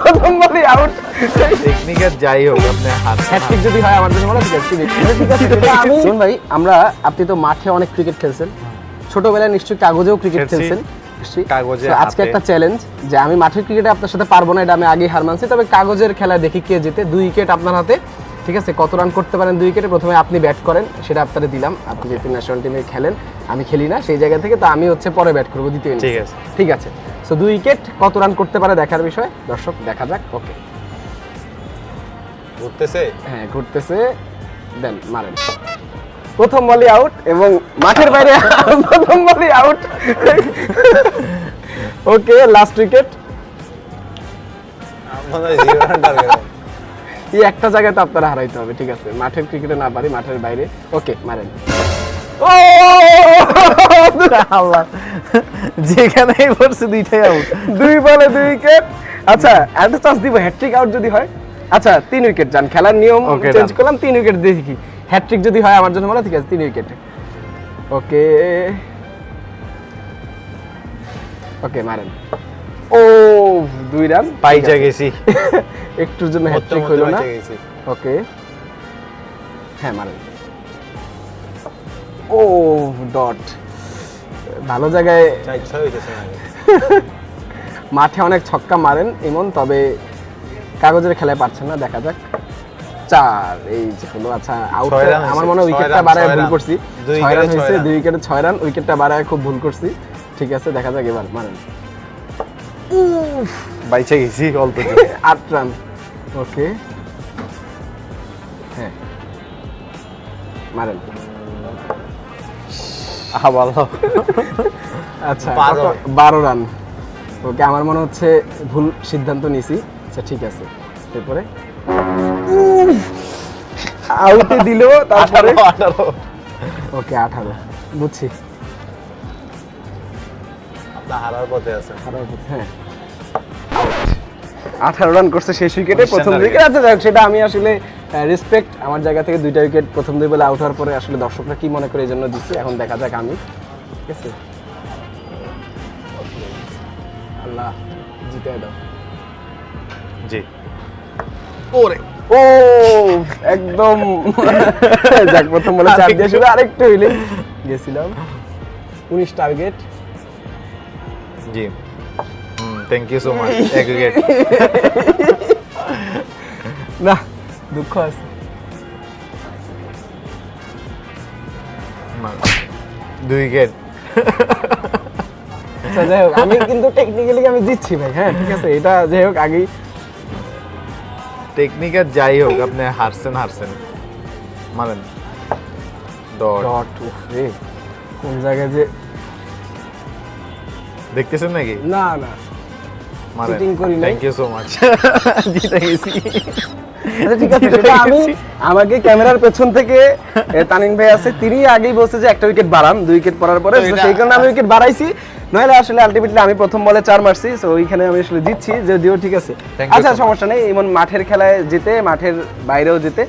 প্রথম বলই out. Technical যাই হোক আপনি হ্যাটট্রিক যদি হয় আমার জন্য বলা ঠিক আছে, ঠিক আছে সেটা আমি শুন ভাই, আপনি তো মাঠে অনেক ক্রিকেট খেলছেন, ছোটবেলায় নিশ্চয়ই কাগজেও ক্রিকেট খেলছি। খেলছেন নিশ্চয়ই। কাগজে So, আজকে হাতে। একটা চ্যালেঞ্জ যে আমি মাঠের ক্রিকেটে আপনার সাথে পারবো না, এটা আমি আগেই হার মানছি, তবে কাগজের খেলায় দেখি কে জিতে। 2 উইকেট আপনার হাতে, ঠিক আছে? কত রান করতে পারেন 2 উইকেটে, প্রথমে আপনি ব্যাট করেন, সেটা আপনারে দিলাম। আপনি যেহেতু ন্যাশনাল টিমে খেলেন, আমি খেলি না, সেই জায়গা থেকে তো আমি হচ্ছে পরে ব্যাট করবো দ্বিতীয় ঠিক innings। আছে। ঠিক আছে, সো 2 উইকেট কত রান করতে পারে দেখার বিষয়, দর্শক দেখা যাক। ওকে, ঘুরতেছে হ্যাঁ ঘুরতেছে, দেন মারেন। প্রথম বলই আউট এবং মাঠের বাইরে প্রথম বলই আউট। ওকে, লাস্ট উইকেট। আমাদের জিরো রান টার্গেট। এই একটা জায়গায় তো আপনারা হারাইতে হবে, ঠিক আছে? মাঠের ক্রিকেটে না পারি, মাঠের বাইরে। ওকে, মারেন। ও আল্লাহ, যেখানেই পড়ছে দুইটাই আউট। 2 বলে 2 উইকেট। আচ্ছা, একটা চান্স দিব, হ্যাটট্রিক আউট যদি হয়। আচ্ছা 3 উইকেট যান, খেলার নিয়ম Okay, চেঞ্জ done. করলাম, 3 উইকেট দেখি হ্যাটট্রিক যদি হয় আমার জন্য বলা ঠিক আছে, 3 উইকেট। ওকে ওকে, মারেন। ও 2 রান, পাইচা গেছি, একটুর জন্য হ্যাটট্রিক হইল না। ওকে, হ্যাঁ মারেন। ও ডট, ভালো জায়গায়। মাঠে অনেক ছক্কা মারেন ইমন, তবে কাগজের খেলায় পারছেন না, দেখা যাক। 4, এই যে হলো। আচ্ছা আউট, 6 রান আমার হয়েছে, মনে হয় 6 উইকেটটা রান, বাড়ায় 6 ভুল রান। করছি। 2 6 রান উইকেটে 6 হয়েছে, রান। 2 উইকেটে 6 রান, উইকেটটা বাড়ায় খুব ভুল করছি। ঠিক আছে, দেখা যাক এবার মারেন। বাইচা গেছি অল্প 8 রান। ওকে, হ্যাঁ মারেন। ভালো। আচ্ছা 12 12 রান। ওকে, আমার মনে হচ্ছে ভুল সিদ্ধান্ত নিছি। আচ্ছা ঠিক আছে, এরপরে আউটে দিল, তারপরে 18 ওকে 18, বুঝছি। আপনার হারার পথে আছে। হ্যাঁ, 18 রান করছে শেষ উইকেটে, Position প্রথম target। উইকেট। আচ্ছা যাক, সেটা আমি আসলে রেসপেক্ট, আমার জায়গা থেকে 2টা উইকেট প্রথম 2 বলে আউট হওয়ার পরে আসলে দর্শকরা কি মনে করে এই জন্য দিচ্ছে। এখন দেখা যাক আমি, ঠিক আছে? আল্লাহ জিতে দাও। জি, ওরে ও একদম যাক, প্রথম বলে 4 দিয়ে শুরু, আরেকটু হইলে গেছিলাম। 19 টার্গেট। জি, থ্যাংক ইউ সো মাচ। এক উইকেট। না, দুঃখ আছে। 2 উইকেট। আচ্ছা যাই হোক, আমি কিন্তু টেকনিক্যালি আমি জিতছি ভাই। হ্যাঁ ঠিক আছে, এটা যাই হোক আগেই। টেকনিক্যাল যাই হোক আপনি হারছেন। মারেন। ডট। ডট, উফ রে, কোন জায়গায় যে। দেখতেছেন নাকি? না না, মারেন। Cheating করি নাই। Thank you so much. জিতে গেছি। আচ্ছা ঠিক আছে, সেটা আমি, আমাকে ক্যামেরার পেছন থেকে তানিম ভাই আছে, তিনি আগেই বলছে যে একটা উইকেট বাড়ান, 2 উইকেট পড়ার পরে, তো এটা- সেই কারণে আমি উইকেট বাড়াইছি। নইলে আসলে আলটিমেটলি আমি প্রথম বলে 4 মারছি, সো ওইখানে আমি আসলে জিতছি যদিও, ঠিক আছে। Thank you আচ্ছা so much. সমস্যা নেই, এমন মাঠের খেলায় জিতে, মাঠের বাইরেও জিতে।